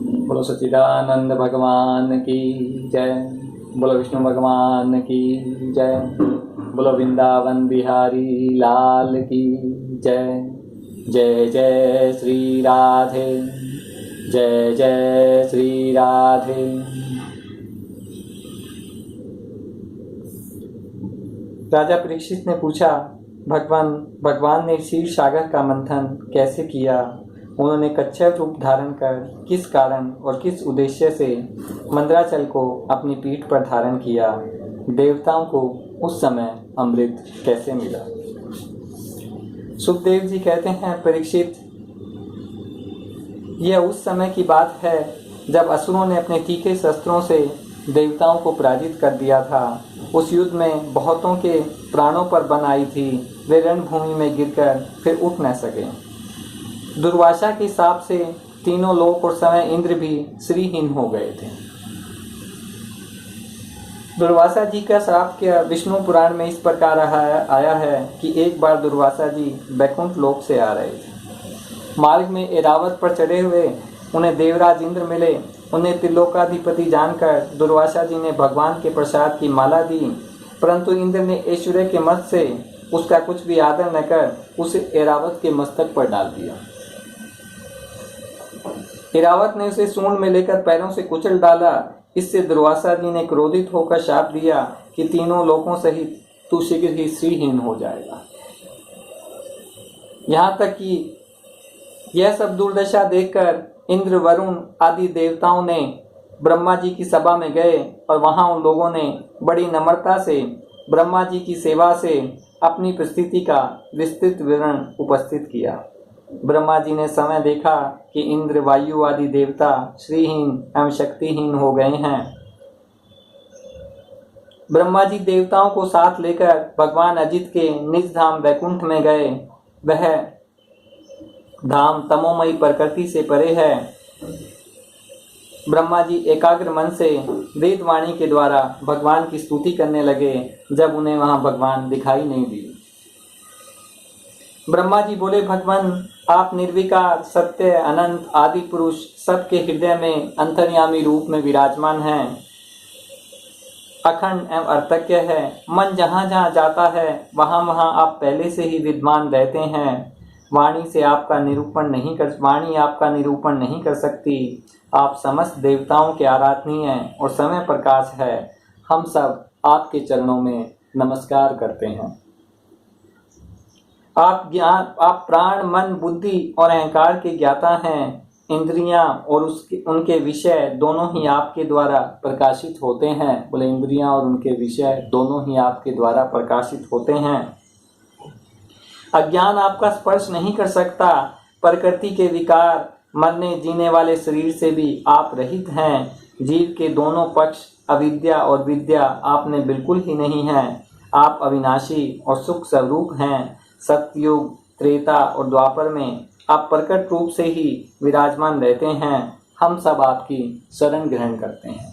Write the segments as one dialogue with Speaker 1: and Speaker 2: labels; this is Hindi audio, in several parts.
Speaker 1: बोलो सच्चिदानंद भगवान की जय। बोलो विष्णु भगवान की जय। बोलो वृंदावन बिहारी लाल की जय। जय जय श्री राधे, जय जय श्री राधे। राजा परीक्षित ने पूछा, भगवान ने क्षीर सागर का मंथन कैसे किया? उन्होंने कच्छप रूप धारण कर किस कारण और किस उद्देश्य से मंदराचल को अपनी पीठ पर धारण किया? देवताओं को उस समय अमृत कैसे मिला? सुखदेव जी कहते हैं, परीक्षित, यह उस समय की बात है जब असुरों ने अपने तीखे शस्त्रों से देवताओं को पराजित कर दिया था। उस युद्ध में बहुतों के प्राणों पर बन आई थी। वे रणभूमि में गिरकर फिर उठ न सके। दुर्वासा के शाप से तीनों लोक और समय इंद्र भी श्रीहीन हो गए थे। दुर्वासा जी का श्राप क्या विष्णु पुराण में इस प्रकार आया है कि एक बार दुर्वासा जी बैकुंठ लोक से आ रहे थे। मार्ग में ऐरावत पर चढ़े हुए उन्हें देवराज इंद्र मिले। उन्हें त्रिलोकाधिपति जानकर दुर्वासा जी ने भगवान के प्रसाद की माला दी, परंतु इंद्र ने ऐश्वर्य के मद से उसका कुछ भी आदर न कर उसे ऐरावत के मस्तक पर डाल दिया। ऐरावत ने उसे सूंड में लेकर पैरों से कुचल डाला। इससे दुर्वासा जी ने क्रोधित होकर शाप दिया कि तीनों लोकों सहित तू शीघ्र ही श्रीहीन हो जाएगा। यहाँ तक कि यह सब दुर्दशा देखकर इंद्र, वरुण आदि देवताओं ने ब्रह्मा जी की सभा में गए और वहां उन लोगों ने बड़ी नम्रता से ब्रह्मा जी की सेवा से अपनी परिस्थिति का विस्तृत विवरण उपस्थित किया। ब्रह्मा जी ने समय देखा कि इंद्र, वायु आदि देवता श्रीहीन एवं शक्तिहीन हो गए हैं। ब्रह्मा जी देवताओं को साथ लेकर भगवान अजित के निज धाम वैकुंठ में गए। वह धाम तमोमयी प्रकृति से परे है। ब्रह्मा जी एकाग्र मन से वेद वाणी के द्वारा भगवान की स्तुति करने लगे, जब उन्हें वहां भगवान दिखाई नहीं दिए। ब्रह्मा जी बोले, भगवान आप निर्विकार, सत्य, अनंत, आदि पुरुष, सबके हृदय में अंतर्यामी रूप में विराजमान हैं। अखंड एवं अर्थज्ञ है। मन जहाँ जहाँ जाता है वहाँ वहाँ आप पहले से ही विद्यमान रहते हैं। वाणी आपका निरूपण नहीं कर सकती। आप समस्त देवताओं के आराधनीय हैं और समय प्रकाश है। हम सब आपके चरणों में नमस्कार करते हैं। आप प्राण, मन, बुद्धि और अहंकार के ज्ञाता हैं। इंद्रियां और उनके विषय दोनों ही आपके द्वारा प्रकाशित होते हैं। बोले, इंद्रियां और उनके विषय दोनों ही आपके द्वारा प्रकाशित होते हैं। अज्ञान आपका स्पर्श नहीं कर सकता। प्रकृति के विकार, मरने जीने वाले शरीर से भी आप रहित हैं। जीव के दोनों पक्ष, अविद्या और विद्या, आप में बिल्कुल ही नहीं है। आप अविनाशी और सुख स्वरूप हैं। सतयुग, त्रेता और द्वापर में आप प्रकट रूप से ही विराजमान रहते हैं। हम सब आपकी शरण ग्रहण करते हैं।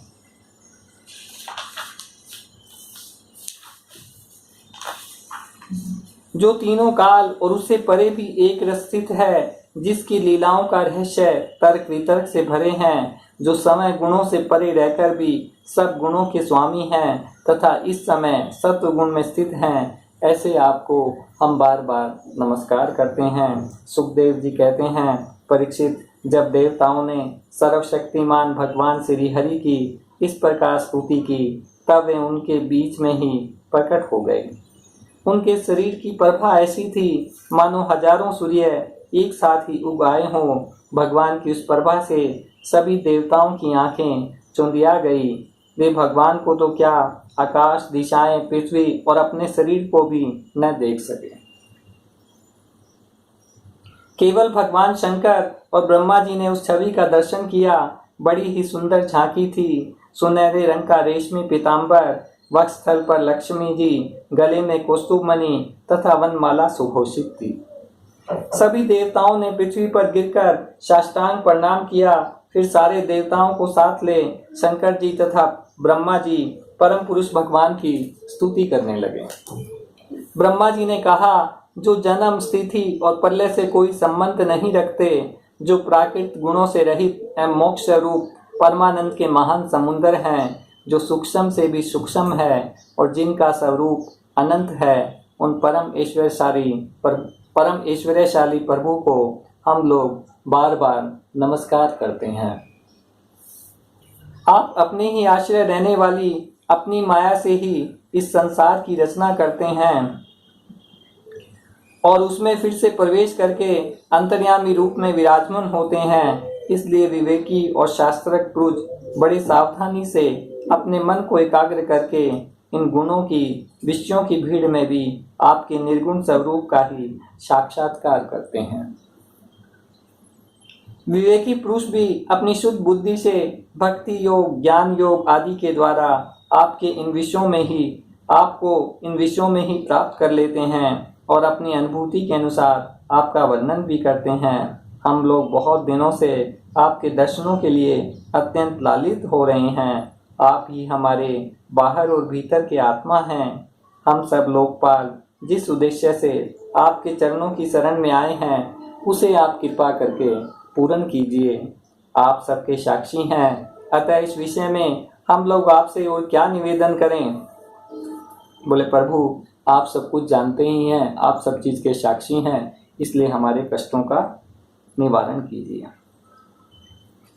Speaker 1: जो तीनों काल और उससे परे भी एक रस स्थित है, जिसकी लीलाओं का रहस्य तर्क वितर्क से भरे हैं, जो समय गुणों से परे रहकर भी सब गुणों के स्वामी हैं तथा इस समय सत्व गुण में स्थित हैं, ऐसे आपको हम बार बार नमस्कार करते हैं। सुखदेव जी कहते हैं, परीक्षित, जब देवताओं ने सर्वशक्तिमान भगवान श्री हरि की इस प्रकार स्तुति की, तब वे उनके बीच में ही प्रकट हो गए। उनके शरीर की प्रभा ऐसी थी मानो हजारों सूर्य एक साथ ही उग आए हों। भगवान की उस प्रभा से सभी देवताओं की आंखें चुंधिया गई। वे भगवान को तो क्या, आकाश, दिशाएं, पृथ्वी और अपने शरीर को भी न देख सके। केवल भगवान शंकर और ब्रह्मा जी ने उस छवि का दर्शन किया। बड़ी ही सुंदर झांकी थी। सुनहरे रंग का रेशमी पीताम्बर, वक्षस्थल पर लक्ष्मी जी, गले में कौस्तुभ मणि तथा वनमाला सुघोषित थी। सभी देवताओं ने पृथ्वी पर गिरकर साष्टांग प्रणाम किया। फिर सारे देवताओं को साथ ले शंकर जी तथा ब्रह्मा जी परम पुरुष भगवान की स्तुति करने लगे। ब्रह्मा जी ने कहा, जो जन्म, स्थिति और प्रलय से कोई संबंध नहीं रखते, जो प्राकृतिक गुणों से रहित एवं मोक्ष रूप परमानंद के महान समुद्र हैं, जो सूक्ष्म से भी सूक्ष्म है और जिनका स्वरूप अनंत है, उन परम ऐश्वर्यशाली प्रभु को हम लोग बार बार नमस्कार करते हैं। आप अपने ही आश्रय रहने वाली अपनी माया से ही इस संसार की रचना करते हैं और उसमें फिर से प्रवेश करके अंतर्यामी रूप में विराजमान होते हैं। इसलिए विवेकी और शास्त्रज्ञ पुरुष बड़ी सावधानी से अपने मन को एकाग्र करके इन गुणों की विषयों की भीड़ में भी आपके निर्गुण स्वरूप का ही साक्षात्कार करते हैं। विवेकी पुरुष भी अपनी शुद्ध बुद्धि से भक्ति योग, ज्ञान योग आदि के द्वारा आपको इन विषयों में ही प्राप्त कर लेते हैं और अपनी अनुभूति के अनुसार आपका वर्णन भी करते हैं। हम लोग बहुत दिनों से आपके दर्शनों के लिए अत्यंत लालित हो रहे हैं। आप ही हमारे बाहर और भीतर के आत्मा हैं। हम सब लोकपाल जिस उद्देश्य से आपके चरणों की शरण में आए हैं, उसे आप कृपा करके पूर्ण कीजिए। आप सबके साक्षी हैं, अतः इस विषय में हम लोग आपसे और क्या निवेदन करें। बोले प्रभु, आप सब कुछ जानते ही हैं, आप सब चीज़ के साक्षी हैं, इसलिए हमारे कष्टों का निवारण कीजिए।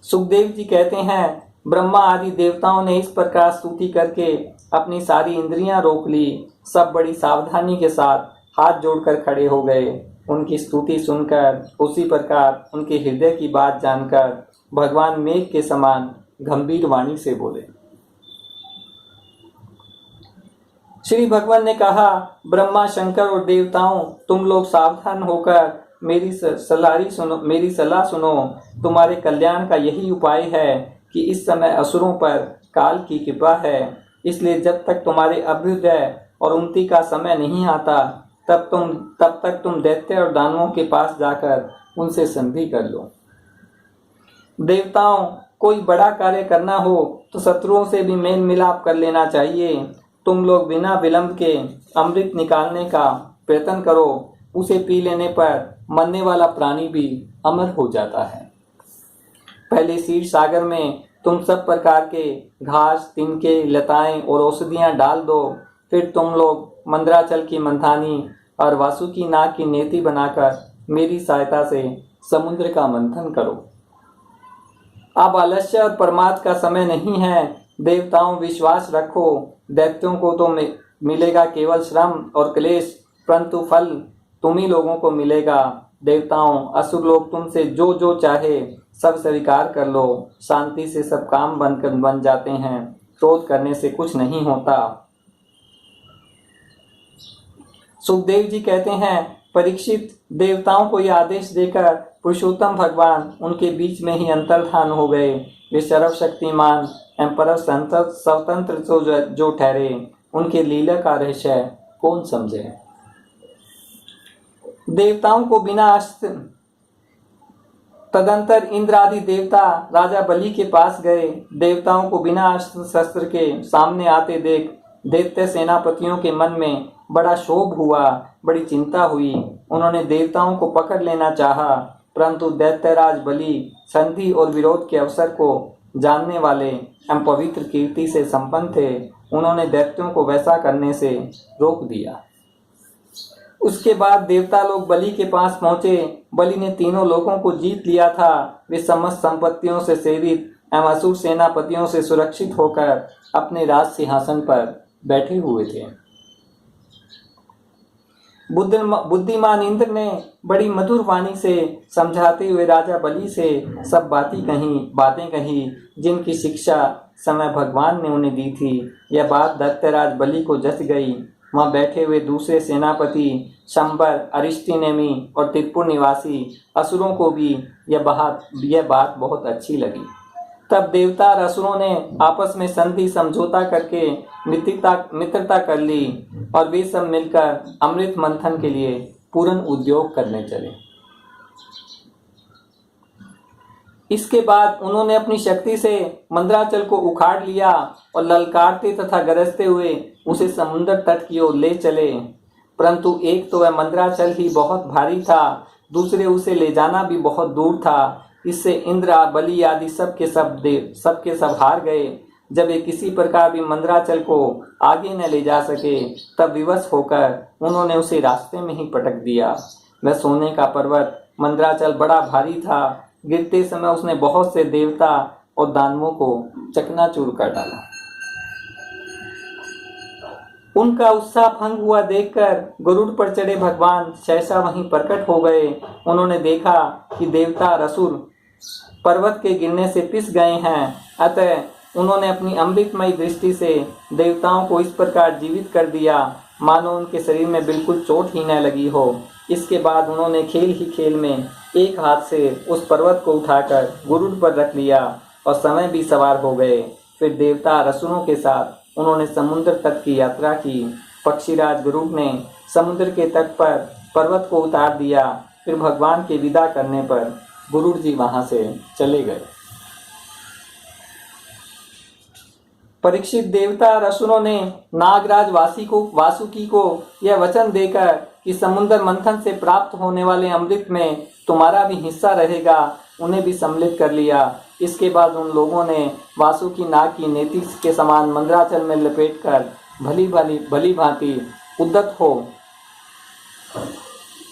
Speaker 1: सुखदेव जी कहते हैं, ब्रह्मा आदि देवताओं ने इस प्रकार स्तुति करके अपनी सारी इंद्रियां रोक ली। सब बड़ी सावधानी के साथ हाथ जोड़कर खड़े हो गए। उनकी स्तुति सुनकर, उसी प्रकार उनके हृदय की बात जानकर भगवान मेघ के समान गंभीर वाणी से बोले। श्री भगवान ने कहा, ब्रह्मा, शंकर और देवताओं, तुम लोग सावधान होकर मेरी सलाह सुनो। तुम्हारे कल्याण का यही उपाय है कि इस समय असुरों पर काल की कृपा है, इसलिए जब तक तुम्हारे अभ्युदय और उन्नति का समय नहीं आता, तब तक तुम दैत्य और दानवों के पास जाकर उनसे संधि कर लो। देवताओं, कोई बड़ा कार्य करना हो तो शत्रुओं से भी मेल मिलाप कर लेना चाहिए। तुम लोग बिना विलंब के अमृत निकालने का प्रयत्न करो। उसे पी लेने पर मरने वाला प्राणी भी अमर हो जाता है। पहले क्षीर सागर में तुम सब प्रकार के घास, तिनके, लताएं और औषधियां डाल दो। फिर तुम लोग मंदराचल की मंथानी और वासुकी नाग की नेति बनाकर मेरी सहायता से समुद्र का मंथन करो। अब आलस्य और प्रमाद का समय नहीं है। देवताओं, विश्वास रखो। दैत्यों को तो मिलेगा केवल श्रम और क्लेश, परंतु फल तुम ही लोगों को मिलेगा। देवताओं, असुर लोग तुमसे जो चाहे सब स्वीकार कर लो। शांति से सब काम बन जाते हैं। क्रोध करने से कुछ नहीं होता। सुखदेव जी कहते हैं, परीक्षित, देवताओं को यह आदेश देकर पुरुषोत्तम भगवान उनके बीच में ही अंतर्धान हो गए। वे सर्वशक्तिमान एवं परम स्वतंत्र जो ठहरे, उनके लीला का रहस्य कौन समझे। देवताओं को बिना अस्त्र, तदंतर इंद्र आदि देवता राजा बलि के पास गए। देवताओं को बिना अस्त्र शस्त्र के सामने आते देख दैत्य सेनापतियों के मन में बड़ा क्षोभ हुआ, बड़ी चिंता हुई। उन्होंने देवताओं को पकड़ लेना चाहा, परंतु दैत्यराज बलि संधि और विरोध के अवसर को जानने वाले एवं पवित्र कीर्ति से संपन्न थे। उन्होंने दैत्यों को वैसा करने से रोक दिया। उसके बाद देवता लोग बलि के पास पहुंचे। बलि ने तीनों लोगों को जीत लिया था। वे समस्त संपत्तियों से सेवित एवं असुर सेनापतियों से सुरक्षित होकर अपने राज सिंहासन पर बैठे हुए थे। बुद्धिमान इंद्र ने बड़ी मधुर वाणी से समझाते हुए राजा बलि से सब बातें कही जिनकी शिक्षा समय भगवान ने उन्हें दी थी। यह बात दैत्यराज बलि को जच गई। वहां बैठे हुए दूसरे सेनापति शंबर, अरिष्टिनेमि और त्रिपुर निवासी असुरों को भी यह बात बहुत अच्छी लगी। तब देवता और असुरों ने आपस में संधि समझौता करके मित्रता कर ली और वे सब मिलकर अमृत मंथन के लिए पूर्ण उद्योग करने चले। इसके बाद उन्होंने अपनी शक्ति से मंदराचल को उखाड़ लिया और ललकारते तथा गरजते हुए उसे समुद्र तट की ओर ले चले। परंतु एक तो वह मंदराचल ही बहुत भारी था, दूसरे उसे ले जाना भी बहुत दूर था। इससे इंद्र, बलि आदि सबके सब हार गए। जब वे किसी प्रकार भी मंदराचल को आगे न ले जा सके, तब विवश होकर उन्होंने उसे रास्ते में ही पटक दिया। वह सोने का पर्वत मंदराचल बड़ा भारी था। गिरते समय उसने बहुत से देवता और दानवों को चकनाचूर कर डाला। उनका उत्साह भंग हुआ देखकर गरुड़ पर चढ़े भगवान सहसा वहीं प्रकट हो गए। उन्होंने देखा कि देवता और असुर पर्वत के गिरने से पिस गए हैं। अतः उन्होंने अपनी अमृतमयी दृष्टि से देवताओं को इस प्रकार जीवित कर दिया मानो उनके शरीर में बिल्कुल चोट ही न लगी हो। इसके बाद उन्होंने खेल ही खेल में एक हाथ से उस पर्वत को उठाकर गरुड़ पर रख लिया और समय भी सवार हो गए। फिर देवता और असुरों के साथ उन्होंने समुद्र तट की यात्रा की। पक्षीराज गरुड़ ने समुद्र के तट पर पर्वत को उतार दिया। फिर भगवान के विदा करने पर गरुड़ जी वहां से चले गए। परीक्षित, देवता और असुरों ने नागराज वासुकी को यह वचन देकर कि समुद्र मंथन से प्राप्त होने वाले अमृत में तुम्हारा भी हिस्सा रहेगा, उन्हें भी सम्मिलित कर लिया। इसके बाद उन लोगों ने वासुकी नाग की नेति के समान मंदराचल में लपेटकर भली भांति उद्यत हो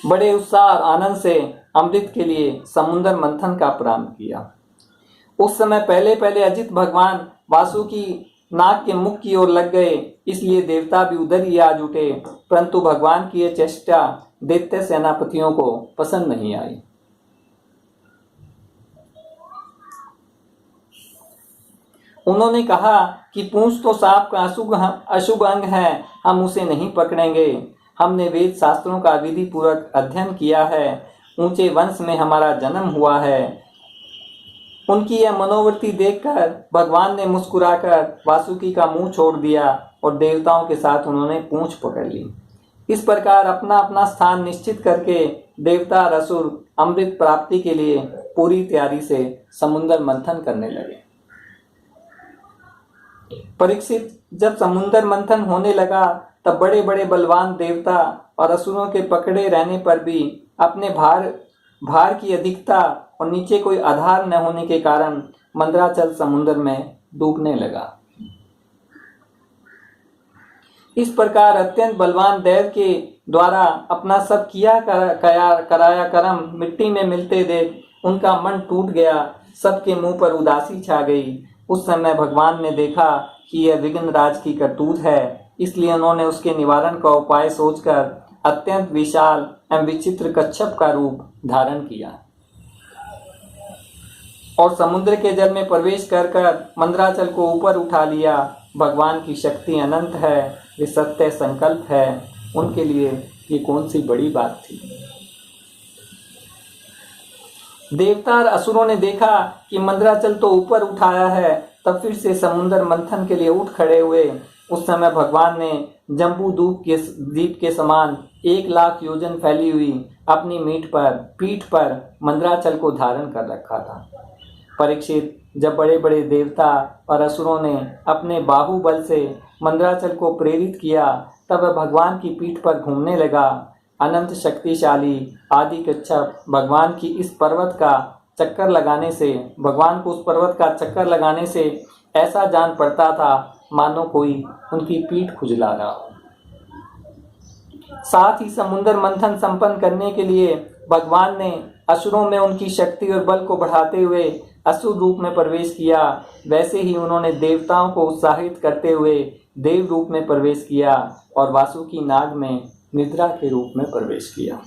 Speaker 1: बड़े उत्साह और आनंद से अमृत के लिए समुद्र मंथन का प्रारंभ किया। उस समय पहले अजित भगवान वासुकी नाग के मुख की ओर लग गए, इसलिए देवता भी उधर ही आ जुटे। परंतु भगवान की यह चेष्टा दैत्य सेनापतियों को पसंद नहीं आई। उन्होंने कहा कि पूंछ तो सांप का अशुभ अंग है, हम उसे नहीं पकड़ेंगे। हमने वेद शास्त्रों का विधि पूर्वक अध्ययन किया है, ऊंचे वंश में हमारा जन्म हुआ है। उनकी यह मनोवृत्ति देखकर भगवान ने मुस्कुराकर वासुकी का मुंह छोड़ दिया और देवताओं के साथ उन्होंने पूंछ पकड़ ली। इस प्रकार अपना अपना स्थान निश्चित करके देवता और असुर अमृत प्राप्ति के लिए पूरी तैयारी से समुद्र मंथन करने लगे। परीक्षित, जब समुद्र मंथन होने लगा तब बड़े बड़े बलवान देवता और असुरों के पकड़े रहने पर भी अपने भार की अधिकता और नीचे कोई आधार न होने के कारण मंदराचल समुद्र में डूबने लगा। इस प्रकार अत्यंत बलवान दैव के द्वारा अपना सब किया कराया कर्म मिट्टी में मिलते देख उनका मन टूट गया। सबके मुंह पर उदासी छा गई। उस समय भगवान ने देखा कि यह विघ्नराज की करतूत है, इसलिए उन्होंने उसके निवारण का उपाय सोचकर अत्यंत विशाल एवं विचित्र कच्छप का रूप धारण किया और समुद्र के जल में प्रवेश कर मंदराचल को ऊपर उठा लिया। भगवान की शक्ति अनंत है, वे सत्य संकल्प है, उनके लिए ये कौन सी बड़ी बात थी। देवता और असुरों ने देखा कि मंदराचल तो ऊपर उठाया है, तब फिर से समुद्र मंथन के लिए उठ खड़े हुए। उस समय भगवान ने जम्बू द्वीप के समान 1,00,000 योजन फैली हुई अपनी पीठ पर मंदराचल को धारण कर रखा था। परीक्षित, जब बड़े बड़े देवता और असुरों ने अपने बाहुबल से मंदराचल को प्रेरित किया, तब वह भगवान की पीठ पर घूमने लगा। अनंत शक्तिशाली आदि कच्छप भगवान को उस पर्वत का चक्कर लगाने से ऐसा जान पड़ता था मानो कोई उनकी पीठ खुजला रहा हो। साथ ही समुद्र मंथन संपन्न करने के लिए भगवान ने असुरों में उनकी शक्ति और बल को बढ़ाते हुए असुर रूप में प्रवेश किया। वैसे ही उन्होंने देवताओं को उत्साहित करते हुए देव रूप में प्रवेश किया और वासुकी नाग में निद्रा के रूप में प्रवेश किया।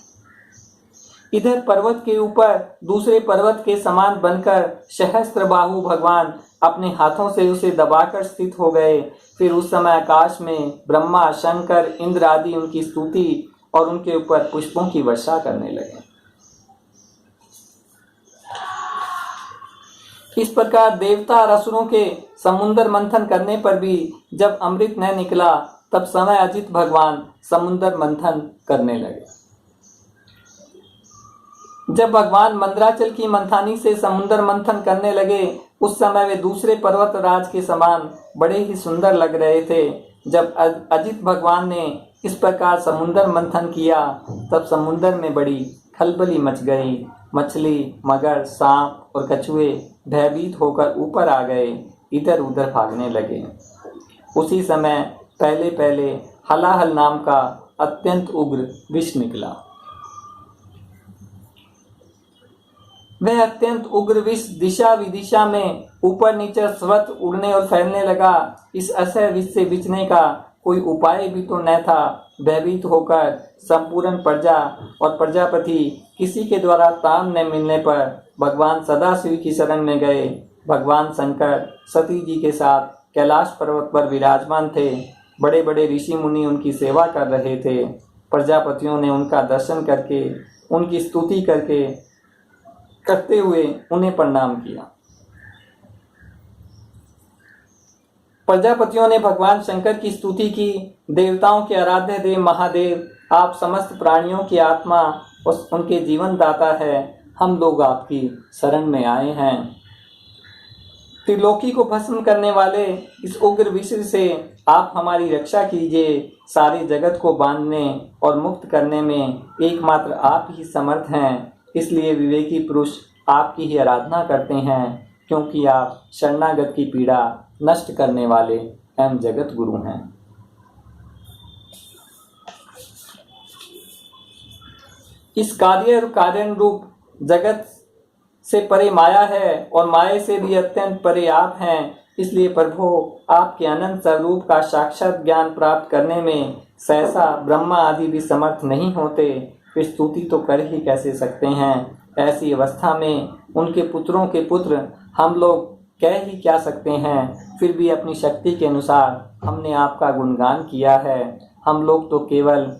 Speaker 1: इधर पर्वत के ऊपर दूसरे पर्वत के समान बनकर सहस्त्र बाहु भगवान अपने हाथों से उसे दबाकर स्थित हो गए। फिर उस समय आकाश में ब्रह्मा, शंकर, इंद्र आदि उनकी स्तुति और उनके ऊपर पुष्पों की वर्षा करने लगे। इस प्रकार देवता और असुरों के समुद्र मंथन करने पर भी जब अमृत न निकला, तब समय अजित भगवान समुद्र मंथन करने लगे। जब भगवान मंदराचल की मंथानी से समुद्र मंथन करने लगे, उस समय वे दूसरे पर्वत राज के समान बड़े ही सुंदर लग रहे थे। जब अजित भगवान ने इस प्रकार समुद्र मंथन किया, तब समुद्र में बड़ी खलबली मच गई। मछली, मगर, सांप और कछुए भयभीत होकर ऊपर आ गए, इधर उधर भागने लगे। उसी समय पहले पहले हलाहल नाम का अत्यंत उग्र विष निकला। वह अत्यंत उग्र विष दिशा विदिशा में ऊपर नीचे सर्वत्र उड़ने और फैलने लगा। इस असह्य विष से बचने का कोई उपाय भी तो न था। भयभीत होकर संपूर्ण प्रजा और प्रजापति किसी के द्वारा त्राण न मिलने पर भगवान सदाशिव की शरण में गए। भगवान शंकर सती जी के साथ कैलाश पर्वत पर विराजमान थे। बड़े बड़े ऋषि मुनि उनकी सेवा कर रहे थे। प्रजापतियों ने उनका दर्शन करके, उनकी स्तुति करते हुए उन्हें प्रणाम किया। प्रजापतियों ने भगवान शंकर की स्तुति की। देवताओं के आराध्य देव महादेव, आप समस्त प्राणियों की आत्मा और उनके जीवन दाता है। हम लोग आपकी शरण में आए हैं। त्रिलोकी को भस्म करने वाले इस उग्र विष से आप हमारी रक्षा कीजिए। सारे जगत को बांधने और मुक्त करने में एकमात्र आप ही समर्थ हैं। इसलिए विवेकी पुरुष आपकी ही आराधना करते हैं, क्योंकि आप शरणागत की पीड़ा नष्ट करने वाले एवं जगत गुरु हैं। इस कार्य और कारण रूप जगत से परे माया है और माया से भी अत्यंत परे आप हैं। इसलिए प्रभु, आपके अनंत स्वरूप का साक्षात ज्ञान प्राप्त करने में सहसा ब्रह्मा आदि भी समर्थ नहीं होते। वे स्तुति तो कर ही कैसे सकते हैं। ऐसी अवस्था में उनके पुत्रों के पुत्र हम लोग कह ही क्या सकते हैं। फिर भी अपनी शक्ति के अनुसार हमने आपका गुणगान किया है। हम लोग तो केवल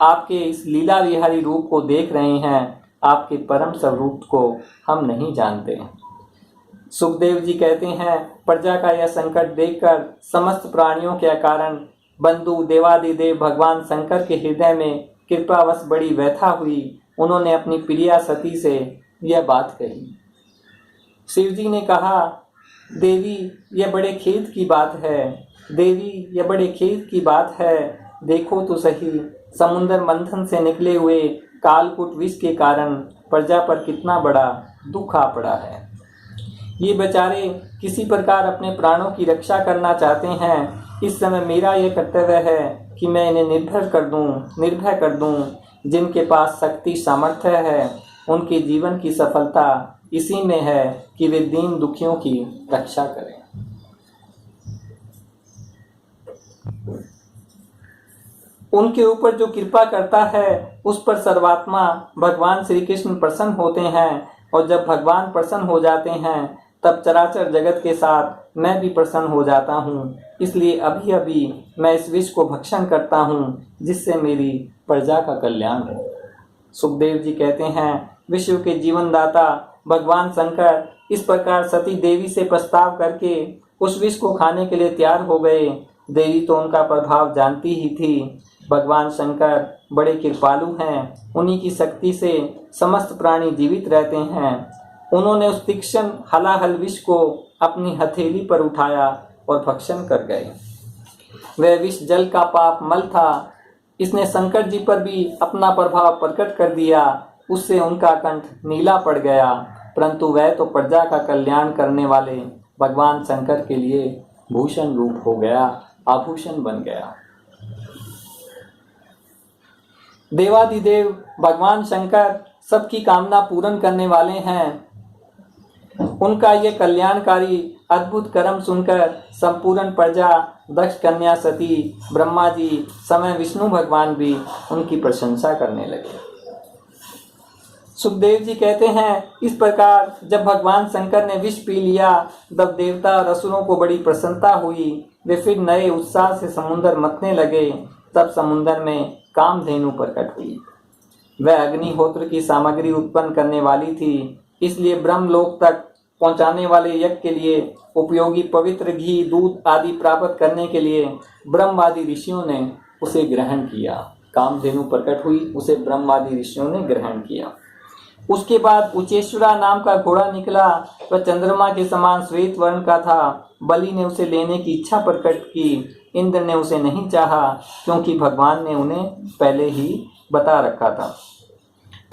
Speaker 1: आपके इस लीला विहारी रूप को देख रहे हैं। आपके परम स्वरूप को हम नहीं जानते। सुखदेव जी कहते हैं, प्रजा का यह संकट देखकर समस्त प्राणियों के कारण बंधु देवादिदेव भगवान शंकर के हृदय में कृपावश बड़ी व्यथा हुई। उन्होंने अपनी प्रिया सती से यह बात कही। शिव जी ने कहा, देवी यह बड़े खेद की बात है। देवी यह बड़े खेद की बात है। देखो तो सही, समुद्र मंथन से निकले हुए कालकूट विष के कारण प्रजा पर कितना बड़ा दुख आ पड़ा है। ये बेचारे किसी प्रकार अपने प्राणों की रक्षा करना चाहते हैं। इस समय मेरा यह कर्तव्य है कि मैं इन्हें निर्भय कर दूं। जिनके पास शक्ति सामर्थ्य है, उनके जीवन की सफलता इसी में है कि वे दीन दुखियों की रक्षा करें। उनके ऊपर जो कृपा करता है, उस पर सर्वात्मा भगवान श्री कृष्ण प्रसन्न होते हैं। और जब भगवान प्रसन्न हो जाते हैं, तब चराचर जगत के साथ मैं भी प्रसन्न हो जाता हूँ। इसलिए अभी अभी मैं इस विष को भक्षण करता हूँ, जिससे मेरी प्रजा का कल्याण हो। सुखदेव जी कहते हैं, विश्व के जीवन दाता भगवान शंकर इस प्रकार सती देवी से प्रस्ताव करके उस विष को खाने के लिए तैयार हो गए। देवी तो उनका प्रभाव जानती ही थी। भगवान शंकर बड़े कृपालु हैं। उन्हीं की शक्ति से समस्त प्राणी जीवित रहते हैं। उन्होंने उस तीक्ष्ण हलाहल विष को अपनी हथेली पर उठाया और भक्षण कर गए। वह विष जल का पाप मल था। इसने शंकर जी पर भी अपना प्रभाव प्रकट कर दिया। उससे उनका कंठ नीला पड़ गया, परंतु वह तो प्रजा का कल्याण करने वाले भगवान शंकर के लिए भूषण रूप हो गया, आभूषण बन गया। देवादिदेव भगवान शंकर सबकी कामना पूर्ण करने वाले हैं। उनका ये कल्याणकारी अद्भुत कर्म सुनकर संपूर्ण प्रजा, दक्ष कन्या सती, ब्रह्मा जी, समय विष्णु भगवान भी उनकी प्रशंसा करने लगे। सुखदेव जी कहते हैं, इस प्रकार जब भगवान शंकर ने विष पी लिया, तब देवता और असुरों को बड़ी प्रसन्नता हुई। वे फिर नए उत्साह से समुद्र मथने लगे। तब समुद्र में कामधेनु प्रकट हुई। वह अग्निहोत्र की सामग्री उत्पन्न करने वाली थी। इसलिए ब्रह्मलोक तक पहुंचाने वाले यज्ञ के लिए उपयोगी पवित्र घी, दूध आदि प्राप्त करने के लिए ब्रह्मवादी ऋषियों ने उसे ग्रहण किया। कामधेनु प्रकट हुई, उसे ब्रह्मवादी ऋषियों ने ग्रहण किया। उसके बाद उचेश्वरा नाम का घोड़ा निकला। वह चंद्रमा के समान श्वेत वर्ण का था। बलि ने उसे लेने की इच्छा प्रकट की। इंद्र ने उसे नहीं चाहा, क्योंकि भगवान ने उन्हें पहले ही बता रखा था।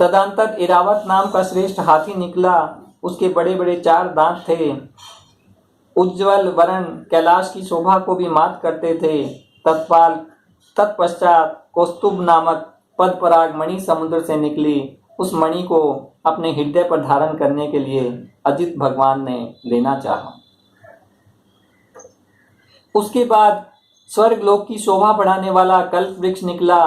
Speaker 1: तदंतर इरावत नाम का श्रेष्ठ हाथी निकला। उसके बड़े बड़े 4 दांत थे, उज्ज्वल वर्ण कैलाश की शोभा को भी मात करते थे। तत्पश्चात कौस्तुभ नामक पद्मपराग मणि समुद्र से निकली। उस मणि को अपने हृदय पर धारण करने के लिए अजित भगवान ने लेना चाहा। उसके बाद स्वर्ग लोक की शोभा बढ़ाने वाला कल्प वृक्ष निकला।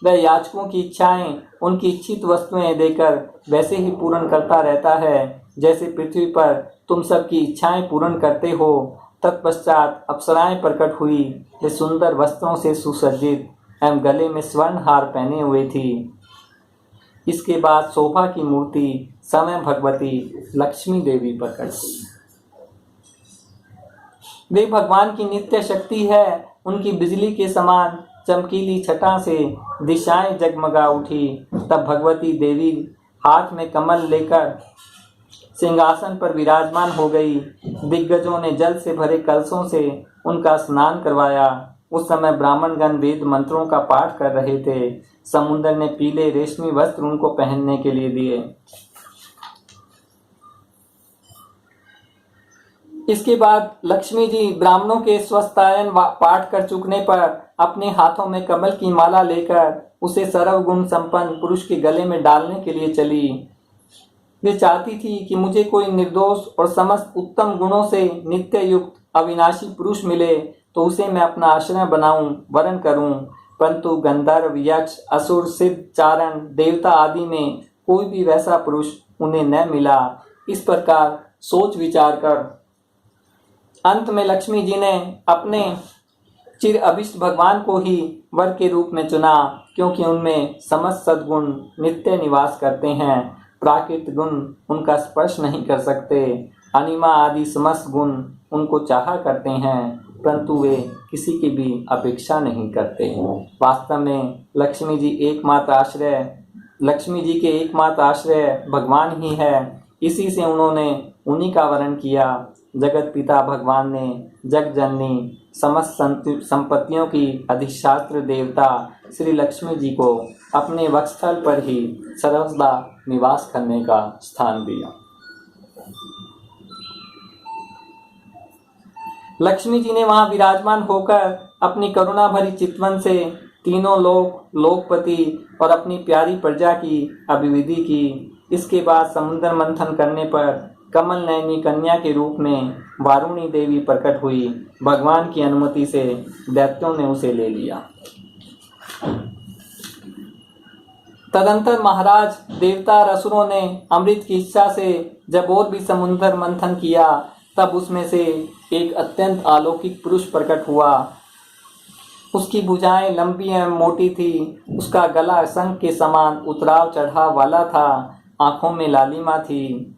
Speaker 1: वह याचकों की इच्छाएं उनकी इच्छित वस्तुएं देकर वैसे ही पूर्ण करता रहता है जैसे पृथ्वी पर तुम सबकी इच्छाएं पूर्ण करते हो। तत्पश्चात अप्सराएं प्रकट हुई। वे सुंदर वस्त्रों से सुसज्जित एवं गले में स्वर्ण हार पहने हुए थी। इसके बाद शोभा की मूर्ति समय भगवती लक्ष्मी देवी प्रकट हुई। वे भगवान की नित्य शक्ति है। उनकी बिजली के समान चमकीली छटा से दिशाएं जगमगा उठी। तब भगवती देवी हाथ में कमल लेकर सिंहासन पर विराजमान हो गई। दिग्गजों ने जल से भरे कलशों से उनका स्नान करवाया। उस समय ब्राह्मणगण वेद मंत्रों का पाठ कर रहे थे। समुद्र ने पीले रेशमी वस्त्र उनको पहनने के लिए दिए। इसके बाद लक्ष्मी जी ब्राह्मणों के स्वस्तायन पाठ कर चुकने पर अपने हाथों में कमल की माला लेकर उसे सर्वगुण संपन्न पुरुष के गले में डालने के लिए चली। वे चाहती थी कि मुझे कोई निर्दोष और समस्त उत्तम गुणों से नित्य युक्त अविनाशी पुरुष मिले तो उसे मैं अपना आश्रय बनाऊं, वरण करूं। परंतु गंधर्व, यक्ष, असुर, सिद्ध, चारण, देवता आदि में कोई भी वैसा पुरुष उन्हें न मिला। इस प्रकार सोच विचार कर अंत में लक्ष्मी जी ने अपने चिर अभिष्ट भगवान को ही वर के रूप में चुना, क्योंकि उनमें समस्त सद्गुण नित्य निवास करते हैं। प्राकृत गुण उनका स्पर्श नहीं कर सकते। अनिमा आदि समस्त गुण उनको चाहा करते हैं, परंतु वे किसी की भी अपेक्षा नहीं करते। वास्तव में लक्ष्मी जी के एकमात्र आश्रय भगवान ही है। इसी से उन्होंने उन्हीं का वर्ण किया। जगत पिता भगवान ने जग जननी समस्त संपत्तियों की अधिष्ठात्र देवता श्री लक्ष्मी जी को अपने वक्षस्थल पर ही सर्वदा निवास करने का स्थान दिया। लक्ष्मी जी ने वहां विराजमान होकर अपनी करुणा भरी चितवन से तीनों लोकपति और अपनी प्यारी प्रजा की अभिवृद्धि की। इसके बाद समुद्र मंथन करने पर कमल नयनी कन्या के रूप में वारुणी देवी प्रकट हुई। भगवान की अनुमति से दैत्यों ने उसे ले लिया। तदंतर महाराज देवता और असुरों ने अमृत की इच्छा से जब और भी समुद्र मंथन किया, तब उसमें से एक अत्यंत अलौकिक पुरुष प्रकट हुआ। उसकी भुजाएं लंबी एवं मोटी थी। उसका गला शंख के समान उतराव चढ़ाव वाला था। आंखों में लालिमा थी।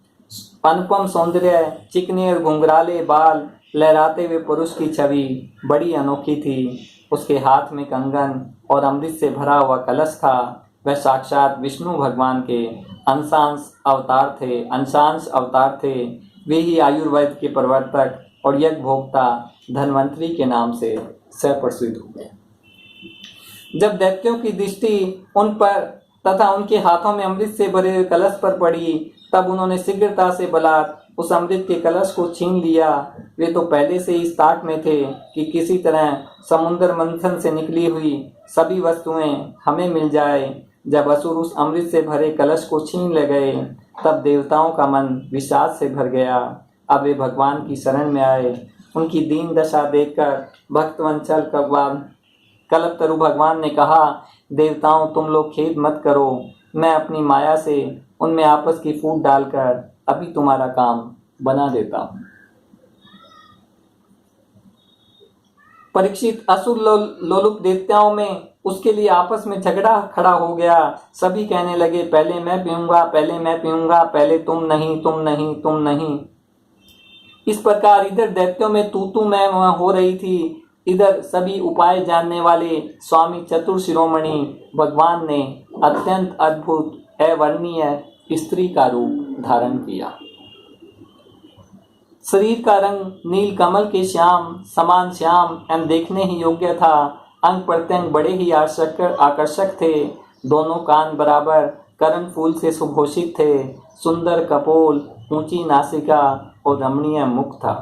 Speaker 1: अनुपम सौंदर्य, चिकने और घुंघराले बाल, लहराते हुए पुरुष की छवि बड़ी अनोखी थी। उसके हाथ में कंगन और अमृत से भरा हुआ कलश था। वह साक्षात विष्णु भगवान के अंशांश अवतार थे। वे ही आयुर्वेद के प्रवर्तक और यज्ञ भोक्ता धन्वंतरी के नाम से प्रसिद्ध हुए। जब दैत्यों की दृष्टि उन पर तथा उनके हाथों में अमृत से भरे हुए कलश पर पड़ी, तब उन्होंने शीघ्रता से बलात् उस अमृत के कलश को छीन लिया। वे तो पहले से इस ताक में थे कि किसी तरह समुद्र मंथन से निकली हुई सभी वस्तुएं हमें मिल जाए। जब असुर उस अमृत से भरे कलश को छीन ले गए, तब देवताओं का मन विषाद से भर गया। अब वे भगवान की शरण में आए। उनकी दीन दशा देखकर भक्तवंचल कल्पतरु भगवान ने कहा, देवताओं तुम लोग खेद मत करो, मैं अपनी माया से उनमें आपस की फूट डालकर अभी तुम्हारा काम बना देता हूं। परीक्षित असुर लोलुप देवताओं में उसके लिए आपस में झगड़ा खड़ा हो गया। सभी कहने लगे, पहले मैं पीऊंगा, पहले तुम नहीं। इस प्रकार इधर दैत्यों में तू मैं हो रही थी, इधर सभी उपाय जानने वाले स्वामी चतुर शिरोमणि भगवान ने अत्यंत अद्भुत अवर्णनीय स्त्री का रूप धारण किया। शरीर का रंग नील कमल के समान श्याम एवं देखने ही योग्य था। अंग प्रत्यंग बड़े ही आकर्षक थे। दोनों कान बराबर करण फूल से सुभूषित थे, सुंदर कपोल, ऊंची नासिका और रमणीय मुख था।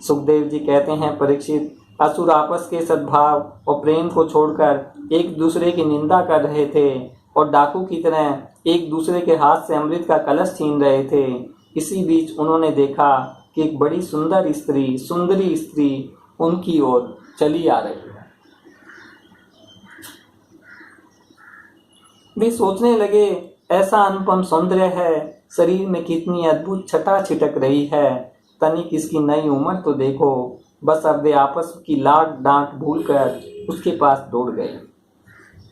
Speaker 1: सुखदेव जी कहते हैं, परीक्षित, असुर आपस के सद्भाव और प्रेम को छोड़कर एक दूसरे की निंदा कर रहे थे और डाकू की तरह एक दूसरे के हाथ से अमृत का कलश छीन रहे थे। इसी बीच उन्होंने देखा कि एक बड़ी सुंदरी स्त्री उनकी ओर चली आ रही है। वे सोचने लगे, ऐसा अनुपम सौंदर्य है, शरीर में कितनी अद्भुत छटा छिटक रही है, तनिक इसकी नई उम्र तो देखो। बस अब वे आपस की लाड डांट भूलकर उसके पास दौड़ गए।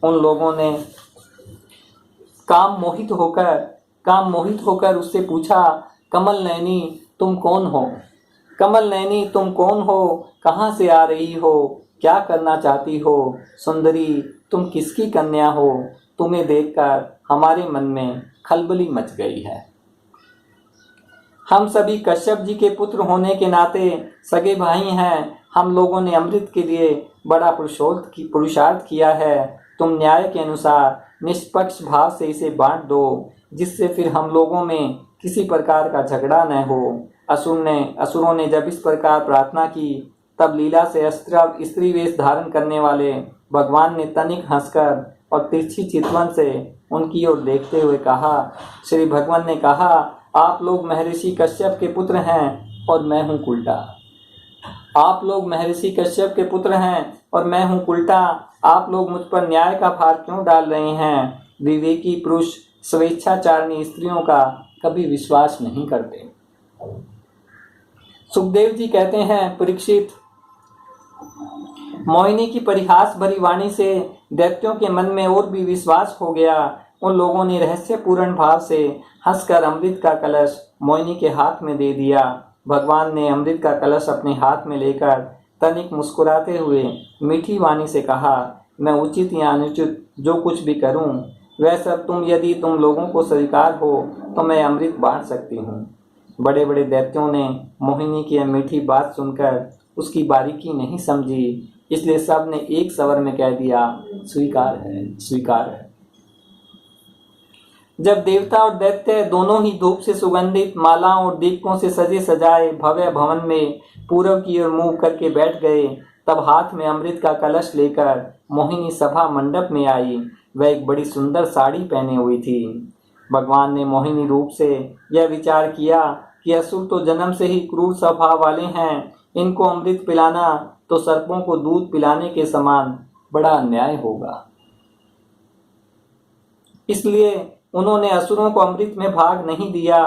Speaker 1: उन लोगों ने काम मोहित होकर उससे पूछा, कमल नयनी तुम कौन हो? कमल नयनी तुम कौन हो? कहाँ से आ रही हो? क्या करना चाहती हो? सुंदरी, तुम किसकी कन्या हो? तुम्हें देखकर हमारे मन में खलबली मच गई है। हम सभी कश्यप जी के पुत्र होने के नाते सगे भाई हैं। हम लोगों ने अमृत के लिए बड़ा पुरुषार्थ किया है। तुम न्याय के अनुसार निष्पक्ष भाव से इसे बांट दो, जिससे फिर हम लोगों में किसी प्रकार का झगड़ा न हो। असुरों ने जब इस प्रकार प्रार्थना की, तब लीला से स्त्री वेश धारण करने वाले भगवान ने तनिक हंसकर और तिरछी चितवन से उनकी ओर देखते हुए कहा, श्री भगवान ने कहा, आप लोग महर्षि कश्यप के पुत्र हैं और मैं हूँ उल्टा। आप लोग महर्षि कश्यप के पुत्र हैं और मैं हूँ उल्टा। आप लोग मुझ पर न्याय का भार क्यों डाल रहे हैं? विवेकी पुरुष स्वेच्छाचारिणी स्त्रियों का कभी विश्वास नहीं करते। सुखदेव जी कहते हैं, परीक्षित, मोहिनी की परिहास भरी वाणी से दैत्यों के मन में और भी विश्वास हो गया। उन लोगों ने रहस्यपूर्ण भाव से हंसकर अमृत का कलश मोहिनी के हाथ में दे दिया। भगवान ने अमृत का कलश अपने हाथ में लेकर तनिक मुस्कुराते हुए मीठी वाणी से कहा, मैं उचित या अनुचित जो कुछ भी करूं, वह सब यदि तुम लोगों को स्वीकार हो तो मैं अमृत बांट सकती हूँ। बड़े बड़े दैत्यों ने मोहिनी की मीठी बात सुनकर उसकी बारीकी नहीं समझी, इसलिए सब ने एक स्वर में कह दिया, स्वीकार है, स्वीकार है। जब देवता और दैत्य दोनों ही धूप से सुगंधित मालाओं और दीपकों से सजे सजाए भव्य भवन में पूर्व की ओर मुंह करके बैठ गए, तब हाथ में अमृत का कलश लेकर मोहिनी सभा मंडप में आई। वह एक बड़ी सुंदर साड़ी पहने हुई थी। भगवान ने मोहिनी रूप से यह विचार किया कि असुर तो जन्म से ही क्रूर स्वभाव वाले हैं, इनको अमृत पिलाना तो सर्पों को दूध पिलाने के समान बड़ा अन्याय होगा। इसलिए उन्होंने असुरों को अमृत में भाग नहीं दिया।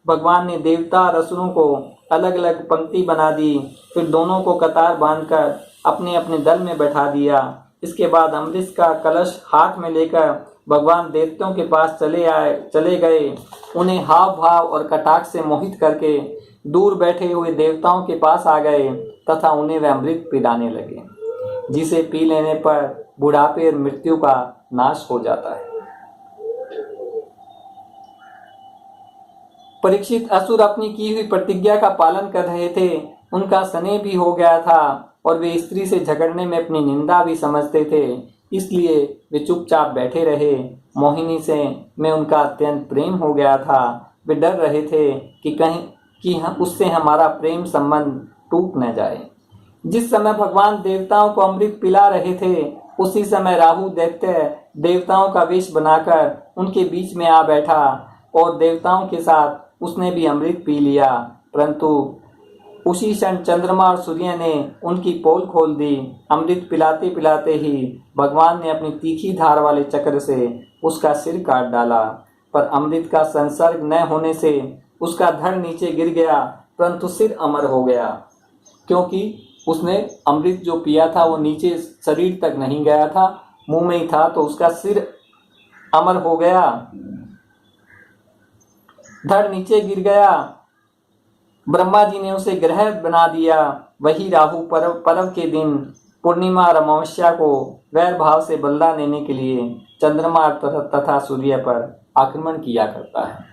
Speaker 1: भगवान ने देवता और असुरों को अलग अलग पंक्ति बना दी, फिर दोनों को कतार बांधकर अपने अपने दल में बैठा दिया। इसके बाद अमृत का कलश हाथ में लेकर भगवान देवताओं के पास चले गए। उन्हें हाव भाव और कटाक्ष से मोहित करके दूर बैठे हुए देवताओं के पास आ गए तथा उन्हें वह अमृत पिलाने लगे, जिसे पी लेने पर बुढ़ापे और मृत्यु का नाश हो जाता है। परीक्षित, असुर अपनी की हुई प्रतिज्ञा का पालन कर रहे थे। उनका स्नेह भी हो गया था और वे स्त्री से झगड़ने में अपनी निंदा भी समझते थे, इसलिए वे चुपचाप बैठे रहे। मोहिनी से में उनका अत्यंत प्रेम हो गया था। वे डर रहे थे कि उससे हमारा प्रेम संबंध टूट न जाए। जिस समय भगवान देवताओं को अमृत पिला रहे थे, उसी समय राहु दैत्य देवताओं का वेश बनाकर उनके बीच में आ बैठा और देवताओं के साथ उसने भी अमृत पी लिया। परंतु उसी क्षण चंद्रमा और सूर्य ने उनकी पोल खोल दी। अमृत पिलाते पिलाते ही भगवान ने अपनी तीखी धार वाले चक्र से उसका सिर काट डाला, पर अमृत का संसर्ग न होने से उसका धड़ नीचे गिर गया, परंतु सिर अमर हो गया, क्योंकि उसने अमृत जो पिया था वो नीचे शरीर तक नहीं गया था, मुंह में ही था, तो उसका सिर अमर हो गया, धड़ नीचे गिर गया। ब्रह्मा जी ने उसे ग्रह बना दिया। वही राहु पर्व के दिन पूर्णिमा और अमावस्या को वैर भाव से बलिदान देने के लिए चंद्रमा तथा सूर्य पर आक्रमण किया करता है।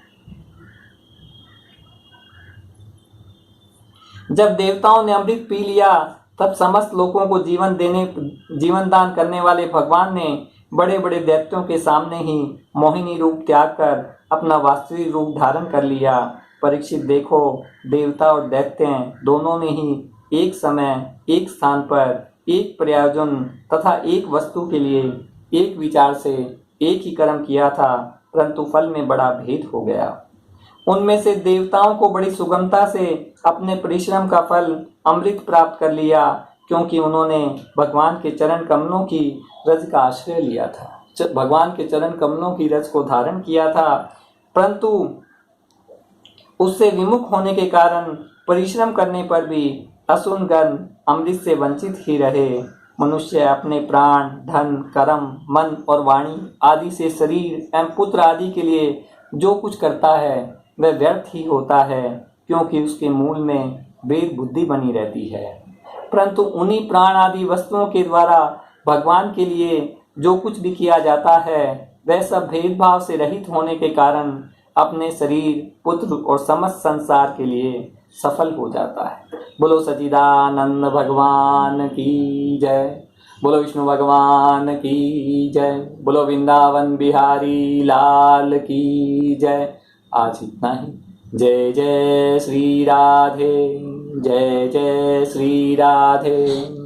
Speaker 1: जब देवताओं ने अमृत पी लिया, तब समस्त लोगों को जीवन दान करने वाले भगवान ने बड़े बड़े दैत्यों के सामने ही मोहिनी रूप त्याग कर अपना वास्तविक रूप धारण कर लिया। परीक्षित देखो, देवता और दैत्य दोनों ने ही एक समय, एक स्थान पर, एक प्रयोजन तथा एक वस्तु के लिए एक विचार से एक ही कर्म किया था, परंतु फल में बड़ा भेद हो गया। उनमें से देवताओं को बड़ी सुगमता से अपने परिश्रम का फल अमृत प्राप्त कर लिया, क्योंकि उन्होंने भगवान के चरण कमलों की रज का आश्रय लिया था, भगवान के चरण कमलों की रज को धारण किया था, परंतु उससे विमुख होने के कारण परिश्रम करने पर भी असुरगण अमृत से वंचित ही रहे। मनुष्य अपने प्राण, धन, कर्म, मन और वाणी आदि से शरीर एवं पुत्र आदि के लिए जो कुछ करता है वह व्यर्थ ही होता है, क्योंकि उसके मूल में भेद बुद्धि बनी रहती है। परंतु उन्हीं प्राण आदि वस्तुओं के द्वारा भगवान के लिए जो कुछ भी किया जाता है वह सब भेदभाव से रहित होने के कारण अपने शरीर, पुत्र और समस्त संसार के लिए सफल हो जाता है। बोलो सच्चिदानंद भगवान की जय, बोलो विष्णु भगवान की जय, बोलो वृंदावन बिहारी लाल की जय। आज इतना ही। जय जय श्री राधे, जय जय श्री राधे।